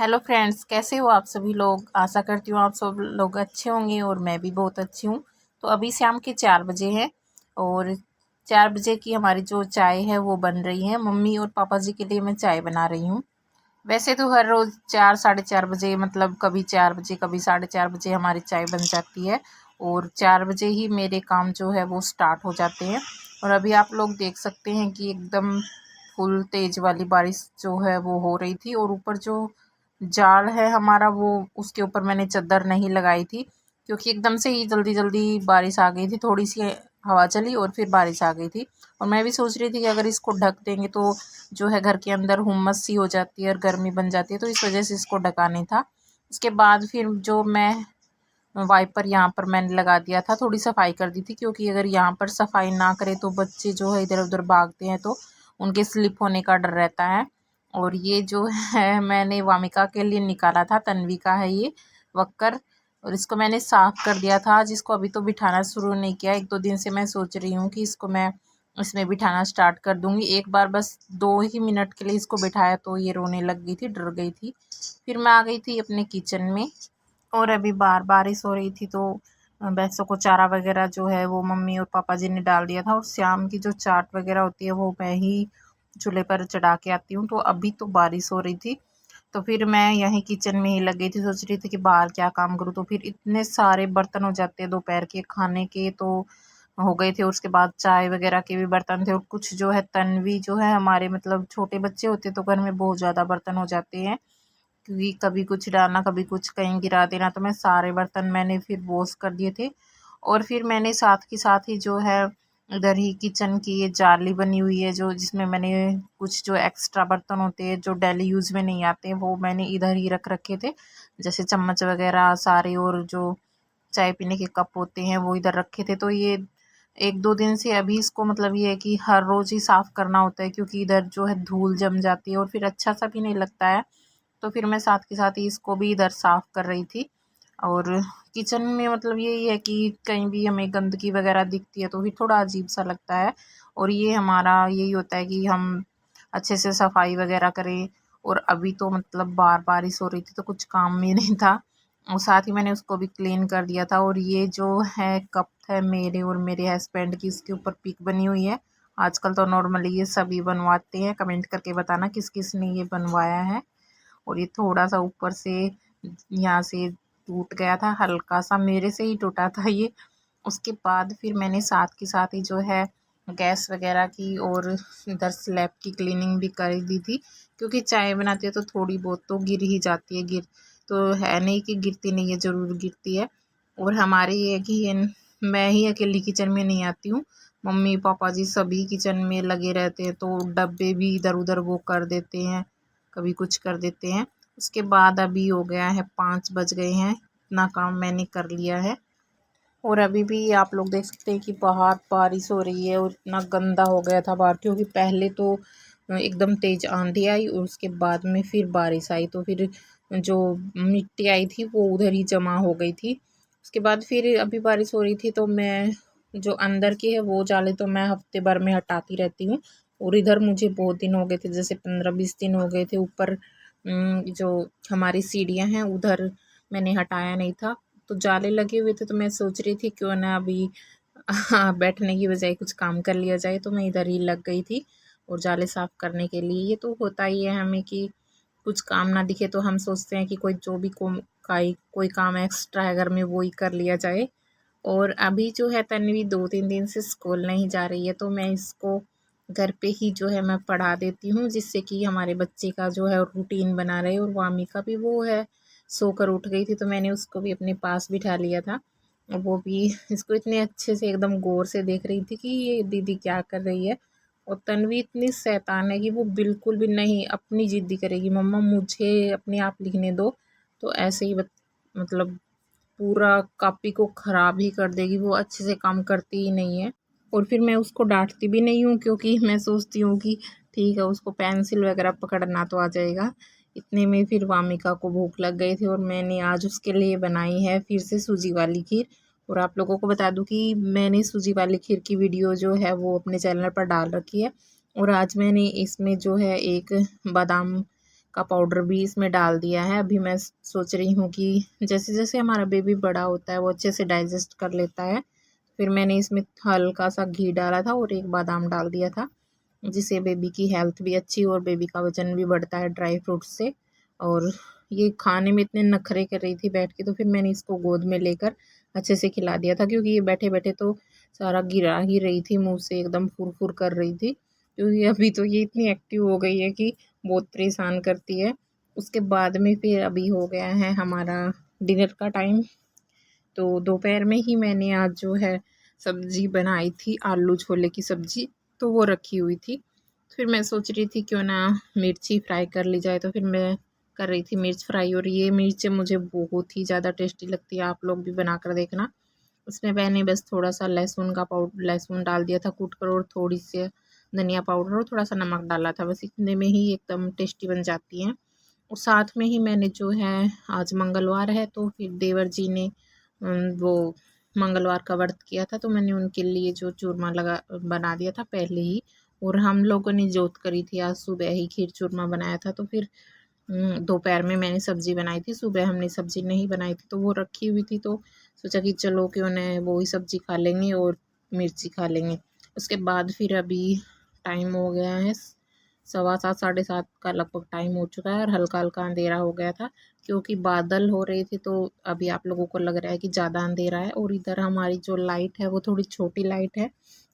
Hello friends, कैसे हो आप सभी लोग। आशा करती हूँ आप सब लोग अच्छे होंगे और मैं भी बहुत अच्छी हूँ। तो अभी शाम के 4 बजे हैं और 4 बजे की हमारी जो चाय है वो बन रही है। मम्मी और पापा जी के लिए मैं चाय बना रही हूँ। वैसे तो हर रोज़ 4 साढ़े 4 बजे, मतलब कभी 4 बजे कभी साढ़े 4 बजे हमारी चाय बन जाती है और 4 बजे ही मेरे काम जो है वो स्टार्ट हो जाते हैं। और अभी आप लोग देख सकते हैं कि एकदम फुल तेज़ वाली बारिश जो है वो हो रही थी और ऊपर जो जाल है हमारा वो उसके ऊपर मैंने चादर नहीं लगाई थी क्योंकि एकदम से ही जल्दी जल्दी बारिश आ गई थी। थोड़ी सी हवा चली और फिर बारिश आ गई थी और मैं भी सोच रही थी कि अगर इसको ढक देंगे तो जो है घर के अंदर हुम्मस सी हो जाती है और गर्मी बन जाती है, तो इस वजह से इसको ढका नहीं था। उसके बाद फिर जो मैं वाइपर यहाँ पर मैंने लगा दिया था, थोड़ी सफाई कर दी थी क्योंकि अगर यहाँ पर सफाई ना करे तो बच्चे जो है इधर उधर भागते हैं तो उनके स्लिप होने का डर रहता है। और ये जो है मैंने वामिका के लिए निकाला था, तन्वी का है ये वक्कर, और इसको मैंने साफ़ कर दिया था आज। इसको अभी तो बिठाना शुरू नहीं किया, 1-2 दिन से मैं सोच रही हूँ कि इसको मैं इसमें बिठाना स्टार्ट कर दूँगी। एक बार बस 2 ही मिनट के लिए इसको बिठाया तो ये रोने लग गई थी, डर गई थी। फिर मैं आ गई थी अपने किचन में और अभी बारिश हो रही थी तो भैंसों को चारा वगैरह जो है वो मम्मी और पापा जी ने डाल दिया था और शाम की जो चाट वगैरह होती है वो मैं ही चूल्हे पर चढ़ा के आती हूँ। तो अभी तो बारिश हो रही थी तो फिर मैं यहीं किचन में ही लग गई थी, सोच रही थी कि बाहर क्या काम करूँ। तो फिर इतने सारे बर्तन हो जाते हैं दोपहर के खाने के, तो हो गए थे। उसके बाद चाय वगैरह के भी बर्तन थे और कुछ जो है तन्वी जो है हमारे, मतलब छोटे बच्चे होते तो घर में बहुत ज़्यादा बर्तन हो जाते हैं क्योंकि कभी कुछ डालना कभी कुछ कहीं गिरा देना, तो मैं सारे बर्तन मैंने फिर वॉश कर दिए थे। और फिर मैंने साथ के साथ ही जो है इधर ही किचन की ये जाली बनी हुई है जो जिसमें मैंने कुछ जो एक्स्ट्रा बर्तन होते हैं जो डेली यूज़ में नहीं आते वो मैंने इधर ही रख रखे थे, जैसे चम्मच वगैरह सारे और जो चाय पीने के कप होते हैं वो इधर रखे थे। तो ये 1-2 दिन से अभी इसको, मतलब ये है कि हर रोज़ ही साफ़ करना होता है क्योंकि इधर जो है धूल जम जाती है और फिर अच्छा सा भी नहीं लगता है। तो फिर मैं साथ के साथ ही इसको भी इधर साफ़ कर रही थी। और किचन में मतलब यही है कि कहीं भी हमें गंदगी वगैरह दिखती है तो फिर थोड़ा अजीब सा लगता है और ये हमारा यही होता है कि हम अच्छे से सफाई वगैरह करें। और अभी तो मतलब बारिश हो रही थी तो कुछ काम में नहीं था और साथ ही मैंने उसको भी क्लीन कर दिया था। और ये जो है कप है मेरे और मेरे हस्बैंड की, इसके ऊपर पिक बनी हुई है। आजकल तो नॉर्मली ये सभी बनवाते हैं, कमेंट करके बताना किस किस ने ये बनवाया है। और ये थोड़ा सा ऊपर से यहाँ से टूट गया था, हल्का सा मेरे से ही टूटा था ये। उसके बाद फिर मैंने साथ के साथ ही जो है गैस वगैरह की और इधर स्लैब की क्लीनिंग भी कर दी थी क्योंकि चाय बनाती है तो थोड़ी बहुत तो गिर ही जाती है। गिर तो है नहीं कि गिरती नहीं है, ज़रूर गिरती है। और हमारे ये है कि मैं ही अकेली किचन में नहीं आती हूँ, मम्मी पापा जी सभी किचन में लगे रहते हैं तो डब्बे भी इधर उधर वो कर देते हैं, कभी कुछ कर देते हैं। उसके बाद अभी हो गया है 5 बज गए हैं, इतना काम मैंने कर लिया है। और अभी भी आप लोग देख सकते हैं कि बाहर बारिश हो रही है और इतना गंदा हो गया था बाहर क्योंकि पहले तो एकदम तेज़ आंधी आई और उसके बाद में फिर बारिश आई तो फिर जो मिट्टी आई थी वो उधर ही जमा हो गई थी। उसके बाद फिर अभी बारिश हो रही थी तो मैं जो अंदर की है वो जाले तो मैं हफ्ते भर में हटाती रहती हूँ। और इधर मुझे बहुत दिन हो गए थे, जैसे 15-20 दिन हो गए थे। ऊपर जो हमारी सीढ़ियाँ हैं उधर मैंने हटाया नहीं था तो जाले लगे हुए थे, तो मैं सोच रही थी क्यों ना अभी बैठने की बजाय कुछ काम कर लिया जाए, तो मैं इधर ही लग गई थी और जाले साफ़ करने के लिए। ये तो होता ही है हमें कि कुछ काम ना दिखे तो हम सोचते हैं कि कोई जो भी कोई काम एक्स्ट्रा है घर में वो ही कर लिया जाए। और अभी जो है तन्वी 2-3 दिन से स्कूल नहीं जा रही है तो मैं इसको घर पे ही जो है मैं पढ़ा देती हूँ जिससे कि हमारे बच्चे का जो है रूटीन बना रहे। और वामी का भी वो है, सोकर उठ गई थी तो मैंने उसको भी अपने पास बिठा लिया था और वो भी इसको इतने अच्छे से एकदम गौर से देख रही थी कि ये दीदी क्या कर रही है। और तन्वी इतनी शैतान है कि वो बिल्कुल भी नहीं, अपनी ज़िद्दी करेगी, मम्मा मुझे अपने आप लिखने दो। तो ऐसे ही मतलब पूरा कॉपी को ख़राब ही कर देगी, वो अच्छे से काम करती ही नहीं है। और फिर मैं उसको डांटती भी नहीं हूँ क्योंकि मैं सोचती हूँ कि ठीक है उसको पेंसिल वगैरह पकड़ना तो आ जाएगा। इतने में फिर वामिका को भूख लग गई थी और मैंने आज उसके लिए बनाई है फिर से सूजी वाली खीर। और आप लोगों को बता दूं कि मैंने सूजी वाली खीर की वीडियो जो है वो अपने चैनल पर डाल रखी है। और आज मैंने इसमें जो है एक बादाम का पाउडर भी इसमें डाल दिया है। अभी मैं सोच रही हूँ कि जैसे जैसे हमारा बेबी बड़ा होता है वो अच्छे से डाइजेस्ट कर लेता है। फिर मैंने इसमें हल्का सा घी डाला था और एक बादाम डाल दिया था, जिससे बेबी की हेल्थ भी अच्छी और बेबी का वजन भी बढ़ता है ड्राई फ्रूट्स से। और ये खाने में इतने नखरे कर रही थी बैठ के, तो फिर मैंने इसको गोद में लेकर अच्छे से खिला दिया था, क्योंकि ये बैठे बैठे तो सारा गिरा ही रही थी मुंह से, एकदम फुर फुर कर रही थी। क्योंकि अभी तो ये इतनी एक्टिव हो गई है कि बहुत परेशान करती है। उसके बाद में फिर अभी हो गया है हमारा डिनर का टाइम। तो दोपहर में ही मैंने आज जो है सब्जी बनाई थी, आलू छोले की सब्जी, तो वो रखी हुई थी। फिर मैं सोच रही थी क्यों ना मिर्ची फ्राई कर ली जाए, तो फिर मैं कर रही थी मिर्च फ्राई। और ये मिर्च मुझे बहुत ही ज़्यादा टेस्टी लगती है, आप लोग भी बना कर देखना। उसमें मैंने बस थोड़ा सा लहसुन डाल दिया था कूट कर, और थोड़ी सी धनिया पाउडर और थोड़ा सा नमक डाला था, बस इतने में ही एकदम टेस्टी बन जाती हैं। और साथ में ही मैंने जो है, आज मंगलवार है तो फिर देवर जी ने वो मंगलवार का व्रत किया था, तो मैंने उनके लिए जो चूरमा लगा बना दिया था पहले ही। और हम लोगों ने जोत करी थी, आज सुबह ही खीर चूरमा बनाया था। तो फिर दोपहर में मैंने सब्जी बनाई थी, सुबह हमने सब्जी नहीं बनाई थी तो वो रखी हुई थी, तो सोचा कि चलो क्यों ना वो ही सब्जी खा लेंगे और मिर्ची खा लेंगे। उसके बाद फिर अभी टाइम हो गया है 7:15 7:30 का लगभग टाइम हो चुका है, और हल्का हल्का अंधेरा हो गया था क्योंकि बादल हो रहे थे। तो अभी आप लोगों को लग रहा है कि ज़्यादा अंधेरा है, और इधर हमारी जो लाइट है वो थोड़ी छोटी लाइट है,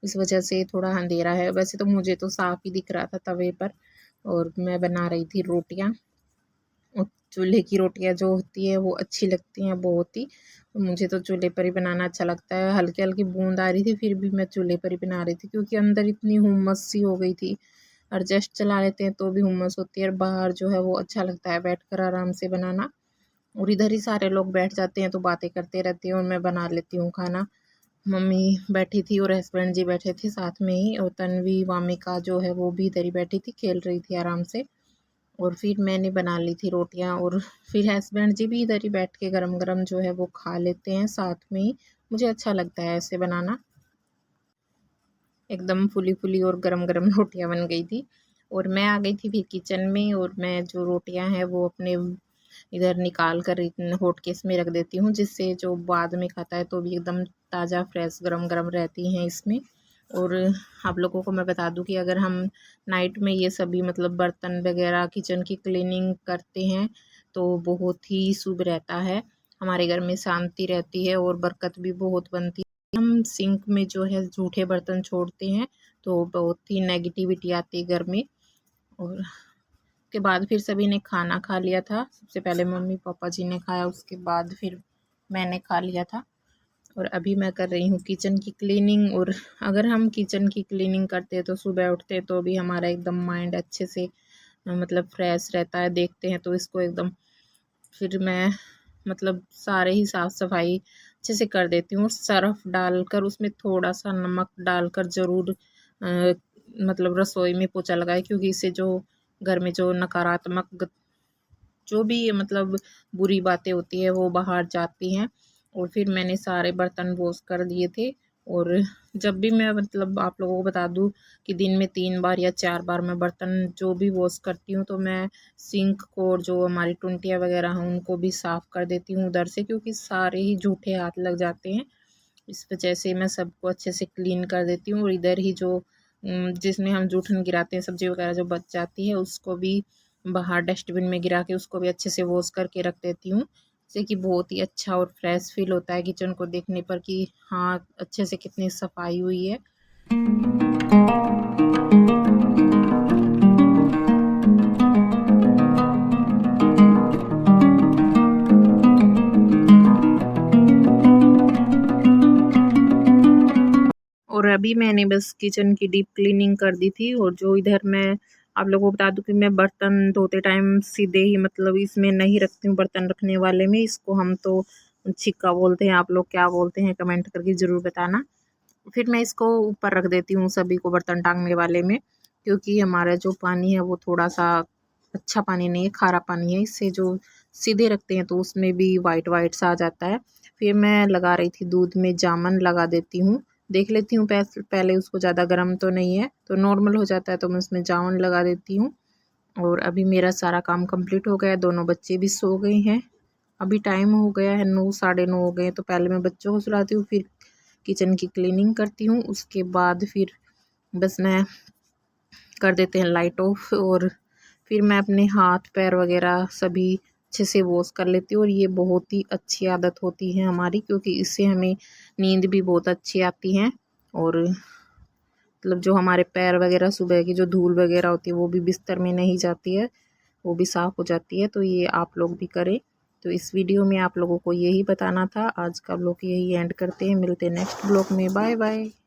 इस वजह से थोड़ा अंधेरा है। वैसे तो मुझे तो साफ ही दिख रहा था तवे पर, और मैं बना रही थी रोटियां। और चूल्हे की रोटियां जो होती है वो अच्छी लगती हैं बहुत ही। मुझे तो चूल्हे पर ही बनाना अच्छा लगता है। हल्की हल्की बूंद आ रही थी, फिर भी मैं चूल्हे पर ही बना रही थी, क्योंकि अंदर इतनी हुम्मस सी हो गई थी। एडजस्ट चला लेते हैं तो भी हुम्मस होती है, और बाहर जो है वो अच्छा लगता है बैठ कर आराम से बनाना। और इधर ही सारे लोग बैठ जाते हैं तो बातें करते रहते हैं, और मैं बना लेती हूँ खाना। मम्मी बैठी थी और हस्बैंड जी बैठे थे साथ में ही, और तन्वी वामिका जो है वो भी इधर ही बैठी थी, खेल रही थी आराम से। और फिर मैंने बना ली थी रोटियां, और फिर हस्बैंड जी भी इधर ही बैठ के गरम गरम जो है वो खा लेते हैं साथ में ही। मुझे अच्छा लगता है ऐसे बनाना। एकदम फुली फुली और गरम गरम रोटियां बन गई थी। और मैं आ गई थी फिर किचन में, और मैं जो रोटियां हैं वो अपने इधर निकाल कर हॉट केस में रख देती हूँ, जिससे जो बाद में खाता है तो भी एकदम ताज़ा फ्रेश गरम गरम रहती हैं इसमें। और आप लोगों को मैं बता दूं कि अगर हम नाइट में ये सभी मतलब बर्तन वगैरह किचन की क्लीनिंग करते हैं तो बहुत ही शुभ रहता है, हमारे घर में शांति रहती है और बरकत भी बहुत बनती है। हम सिंक में जो है जूठे बर्तन छोड़ते हैं तो बहुत ही नेगेटिविटी आती है घर में। और के बाद फिर सभी ने खाना खा लिया था, सबसे पहले मम्मी पापा जी ने खाया, उसके बाद फिर मैंने खा लिया था। और अभी मैं कर रही हूँ किचन की क्लीनिंग। और अगर हम किचन की क्लीनिंग करते हैं तो सुबह उठते हैं तो भी हमारा एकदम माइंड अच्छे से मतलब फ्रेश रहता है, देखते हैं तो इसको एकदम। फिर मैं मतलब सारे ही साफ़ सफाई अच्छे से कर देती हूँ, सर्फ डालकर उसमें थोड़ा सा नमक डालकर ज़रूर मतलब रसोई में पोछा लगाए, क्योंकि इससे जो घर में जो नकारात्मक जो भी मतलब बुरी बातें होती है वो बाहर जाती हैं। और फिर मैंने सारे बर्तन वॉश कर दिए थे। और जब भी मैं मतलब आप लोगों को बता दूं कि दिन में 3 बार या 4 बार मैं बर्तन जो भी वॉश करती हूँ, तो मैं सिंक को और जो हमारी टुंटियाँ वगैरह हैं उनको भी साफ़ कर देती हूँ उधर से, क्योंकि सारे ही जूठे हाथ लग जाते हैं। इस वजह से मैं सबको अच्छे से क्लीन कर देती हूँ। और इधर ही जो जिसमें हम जूठन गिराते हैं सब्जी वगैरह जो बच जाती है उसको भी बाहर डस्टबिन में गिरा के उसको भी अच्छे से वॉश करके रख देती हूँ, जिससे कि बहुत ही अच्छा और फ्रेश फील होता है किचन को देखने पर कि हाँ अच्छे से कितनी सफाई हुई है। और अभी मैंने बस किचन की डीप क्लीनिंग कर दी थी। और जो इधर मैं आप लोगों को बता दूं कि मैं बर्तन धोते टाइम सीधे ही मतलब इसमें नहीं रखती हूँ, बर्तन रखने वाले में। इसको हम तो छिक्का बोलते हैं, आप लोग क्या बोलते हैं कमेंट करके ज़रूर बताना। फिर मैं इसको ऊपर रख देती हूँ सभी को बर्तन टांगने वाले में, क्योंकि हमारा जो पानी है वो थोड़ा सा अच्छा पानी नहीं है, खारा पानी है। इससे जो सीधे रखते हैं तो उसमें भी वाइट वाइट सा आ जाता है। फिर मैं लगा रही थी दूध में जामन लगा देती हूँ, देख लेती हूँ पहले उसको, ज़्यादा गर्म तो नहीं है, तो नॉर्मल हो जाता है तो मैं उसमें जामुन लगा देती हूँ। और अभी मेरा सारा काम कंप्लीट हो गया, दोनों बच्चे भी सो गए हैं। अभी टाइम हो गया है 9 साढ़े 9 हो गए, तो पहले मैं बच्चों को सुलाती हूँ, फिर किचन की क्लीनिंग करती हूँ, उसके बाद फिर बस मैं कर देते हैं लाइट ऑफ, और फिर मैं अपने हाथ पैर वगैरह सभी अच्छे से वॉश कर लेती हूँ। और ये बहुत ही अच्छी आदत होती है हमारी, क्योंकि इससे हमें नींद भी बहुत अच्छी आती है, और मतलब जो हमारे पैर वगैरह सुबह की जो धूल वगैरह होती है वो भी बिस्तर में नहीं जाती है, वो भी साफ़ हो जाती है। तो ये आप लोग भी करें। तो इस वीडियो में आप लोगों को यही बताना था। आज का ब्लॉग यही एंड करते हैं, मिलते हैं नेक्स्ट ब्लॉग में। Bye bye.